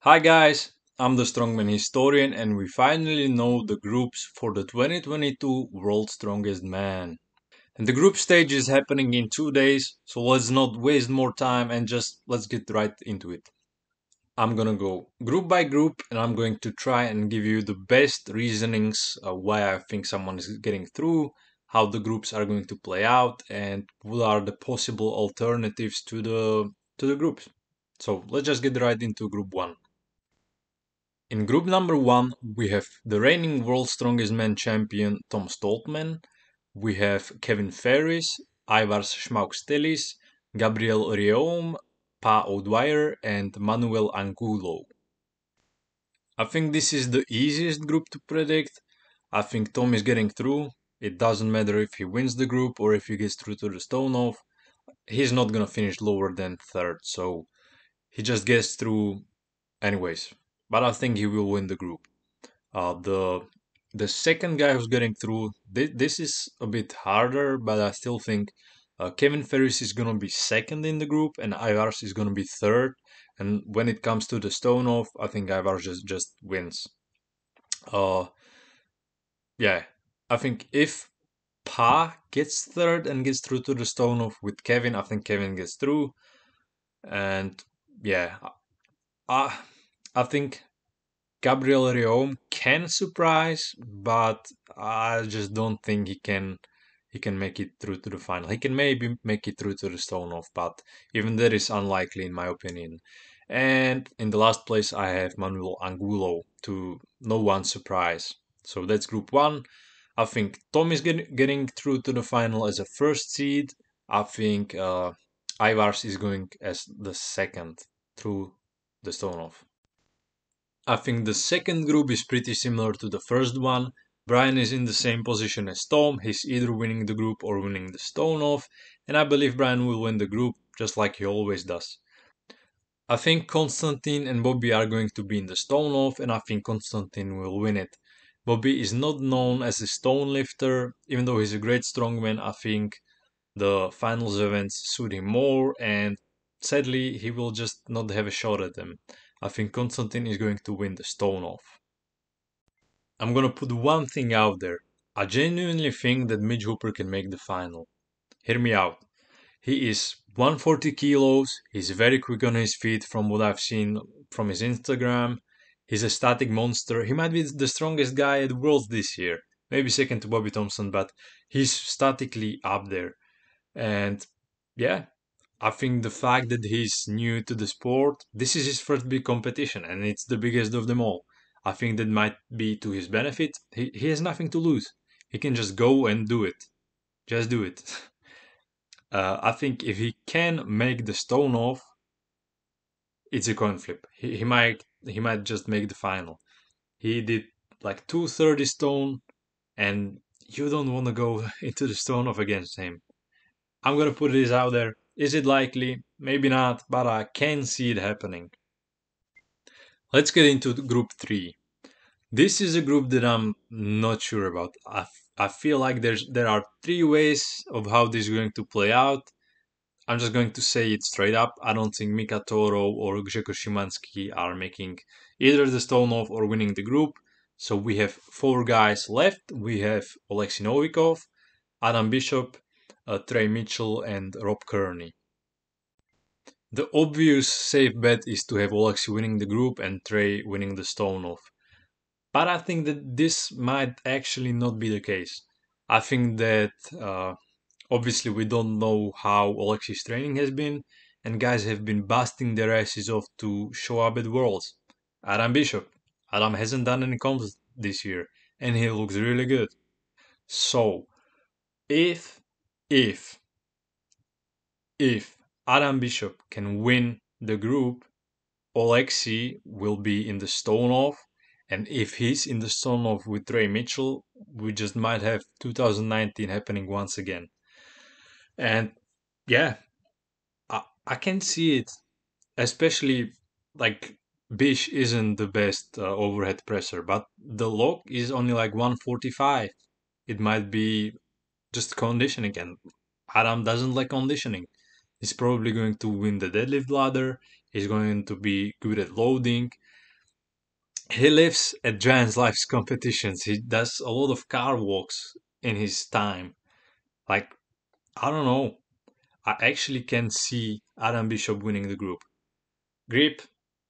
Hi guys, I'm the Strongman Historian and we finally know the groups for the 2022 World's Strongest Man. And the group stage is happening in 2 days, so let's not waste more time and just let's get right into it. I'm gonna go group by group and I'm going to try and give you the best reasonings why I think someone is getting through, how the groups are going to play out, and what are the possible alternatives to the groups. So let's just get right into group 1. In group number 1, we have the reigning World's Strongest Man champion Tom Stoltman, we have Kevin Ferris, Ivars Schmaukstelis, Gabriel Rieaume, Pa O'Dwyer, and Manuel Angulo. I think this is the easiest group to predict. I think Tom is getting through. It doesn't matter if he wins the group or if he gets through to the stone off. He's not gonna finish lower than third, so he just gets through anyways. But I think he will win the group. The second guy who's getting through, this is a bit harder, but I still think Kevin Ferris is gonna be second in the group, and Ivars is gonna be third. And when it comes to the stone off, I think Ivars just wins. Uh, yeah, I think if Pa gets third and gets through to the stone off with Kevin, I think Kevin gets through. And yeah, I I think Gabriel Rieaume can surprise, but I just don't think he can make it through to the final. He can maybe make it through to the stone off, but even that is unlikely in my opinion. And in the last place I have Manuel Angulo, to no one's surprise. So that's group 1. I think Tom is getting through to the final as a first seed. I think Ivars is going as the second through the stone off. I think the second group is pretty similar to the first one. Brian is in the same position as Tom. He's either winning the group or winning the stone off, and I believe Brian will win the group just like he always does. I think Konstantin and Bobby are going to be in the stone off, and I think Konstantin will win it. Bobby is not known as a stone lifter, even though he's a great strongman. I think the finals events suit him more, and sadly, he will just not have a shot at them. I think Konstantin is going to win the stone off. I'm gonna put one thing out there. I genuinely think that Midge Hooper can make the final. Hear me out. He is 140 kilos, he's very quick on his feet from what I've seen from his Instagram. He's a static monster. He might be the strongest guy at Worlds this year. Maybe second to Bobby Thompson, but he's statically up there. And yeah, I think the fact that he's new to the sport, this is his first big competition and it's the biggest of them all. I think that might be to his benefit. He has nothing to lose. He can just go and do it. Just do it. I think if he can make the stone off, it's a coin flip. He might just make the final. He did like 230 stone, and you don't want to go into the stone off against him. I'm gonna put this out there. Is it likely? Maybe not, but I can see it happening. Let's get into group 3. This is a group that I'm not sure about. I feel like there are 3 ways of how this is going to play out. I'm just going to say it straight up. I don't think Mika Toro or Grzegorz Szymanski are making either the stone off or winning the group. So we have 4 guys left. We have Oleksii Novikov, Adam Bishop, Trey Mitchell, and Rob Kearney. The obvious safe bet is to have Oleksii winning the group and Trey winning the stone off. But I think that this might actually not be the case. I think that obviously we don't know how Oleksii's training has been, and guys have been busting their asses off to show up at Worlds. Adam Bishop. Adam hasn't done any comps this year, and he looks really good. So, if, if, if Adam Bishop can win the group, Oleksii will be in the stone off, and if he's in the stone off with Trey Mitchell, we just might have 2019 happening once again. And yeah, I can see it, especially like Bish isn't the best overhead presser, but the lock is only like 145. It might be just conditioning, and Adam doesn't like conditioning. He's probably going to win the deadlift ladder. He's going to be good at loading. He lives advanced life's competitions. He does a lot of car walks in his time. Like, I don't know. I actually can see Adam Bishop winning the group. Grip,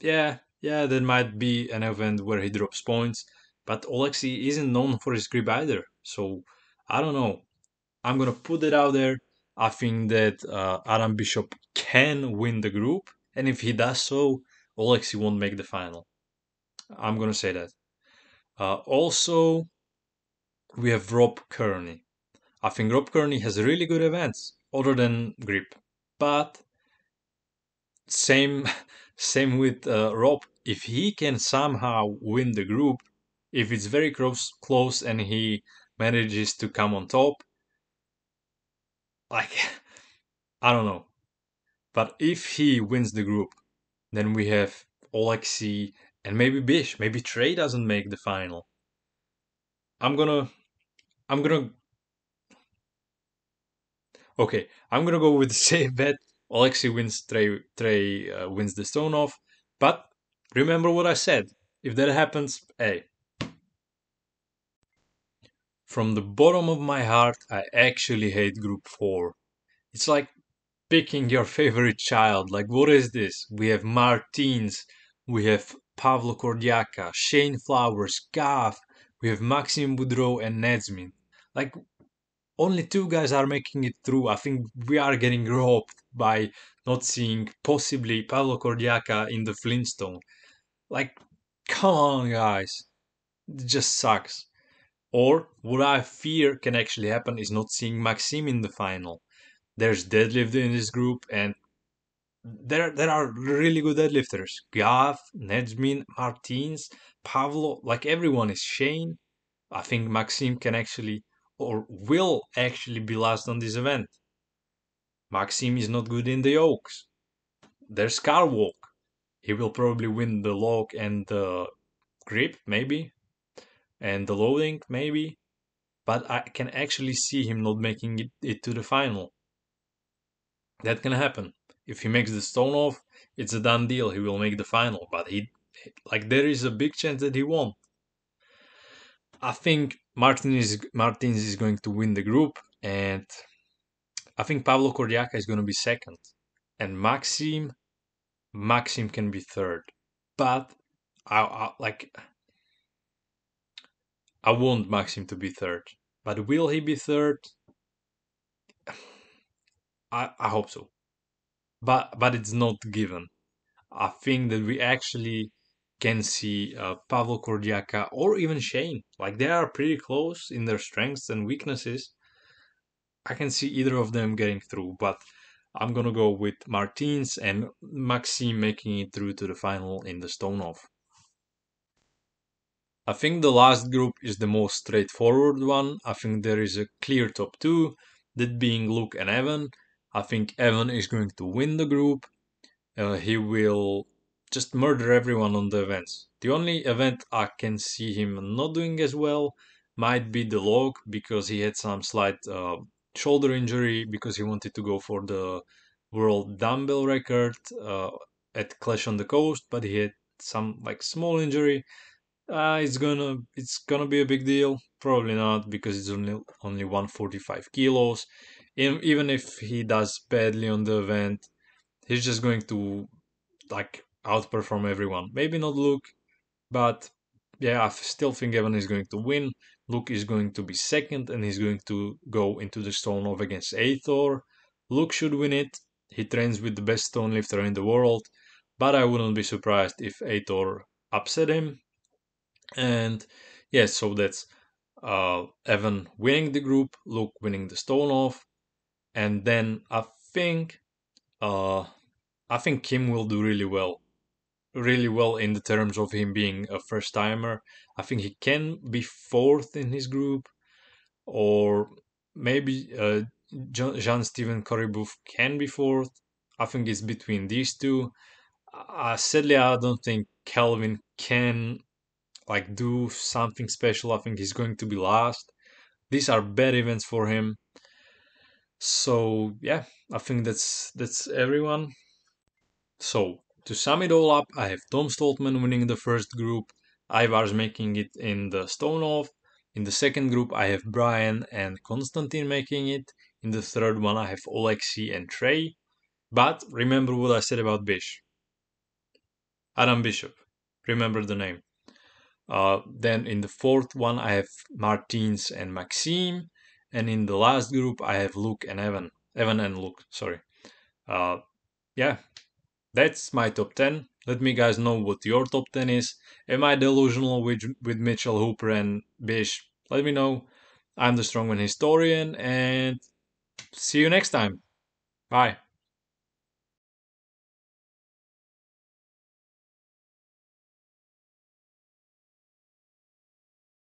yeah, that might be an event where he drops points, but Oleksii isn't known for his grip either. So I don't know. I'm gonna put it out there. I think that Adam Bishop can win the group, and if he does so, Oleksii won't make the final. I'm gonna say that. Also, we have Rob Kearney. I think Rob Kearney has really good events, other than grip. But same, same with Rob. If he can somehow win the group, if it's very close, and he manages to come on top, like I don't know. But if he wins the group, then we have Oleksii and maybe Bish. Maybe Trey doesn't make the final. I'm gonna, I'm gonna, okay. I'm gonna go with the safe bet. Oleksii wins. Trey wins the stone off. But remember what I said. If that happens, hey, from the bottom of my heart, I actually hate Group 4. It's like picking your favorite child. Like, what is this? We have Martins, we have Pavlo Kordiaka, Shane Flowers, Gav, we have Maxim Boudreau and Nedzmin. Like, only two guys are making it through. I think we are getting robbed by not seeing possibly Pavlo Kordiaka in the Flintstone. Like, come on, guys. It just sucks. Or what I fear can actually happen is not seeing Maxim in the final. There's deadlift in this group, and there are really good deadlifters. Gav, Nejmin, Martins, Pavlo, like everyone is Shane. I think Maxim can actually or will actually be last on this event. Maxim is not good in the Oaks. There's car walk. He will probably win the log and the grip, maybe, and the loading, maybe. But I can actually see him not making it to the final. That can happen. If he makes the stone off, it's a done deal. He will make the final, but there is a big chance that he won't. I think Martins is going to win the group, and I think Pablo Cordiaca is going to be second, and Maxim can be third. But I want Maxim to be third. But will he be third? I hope so. But it's not given. I think that we actually can see Pavlo Kordiaka or even Shane. Like they are pretty close in their strengths and weaknesses. I can see either of them getting through, but I'm gonna go with Martins and Maxime making it through to the final in the stone off. I think the last group is the most straightforward one. I think there is a clear top two, that being Luke and Evan. I think Evan is going to win the group. He will just murder everyone on the events. The only event I can see him not doing as well might be the log because he had some slight shoulder injury because he wanted to go for the world dumbbell record at Clash on the Coast, but he had some like small injury. It's gonna be a big deal. Probably not because it's only 145 kilos. Even if he does badly on the event, he's just going to like outperform everyone. Maybe not Luke, but yeah, I still think Evan is going to win. Luke is going to be second, and he's going to go into the stone off against Aethor. Luke should win it. He trains with the best stone lifter in the world, but I wouldn't be surprised if Aethor upset him. And yes, so that's Evan winning the group, Luke winning the stone off, and then uh, I think Kim will do really well in the terms of him being a first timer. I think he can be fourth in his group, or maybe Jean Steven Corribouf can be fourth. I think it's between these two. Sadly, I don't think Calvin can like do something special. I think he's going to be last. These are bad events for him. So yeah, I think that's everyone. So, to sum it all up, I have Tom Stoltman winning the first group. Ivar's making it in the stone off. In the second group, I have Brian and Konstantin making it. In the third one, I have Oleksii and Trey. But remember what I said about Bish. Adam Bishop. Remember the name. Then in the fourth one, I have Martins and Maxime. And in the last group, I have Luke and Evan. Evan and Luke, sorry. Yeah, that's my top 10. Let me guys know what your top 10 is. Am I delusional with Mitchell Hooper and Bish? Let me know. I'm the Strongman Historian and see you next time. Bye.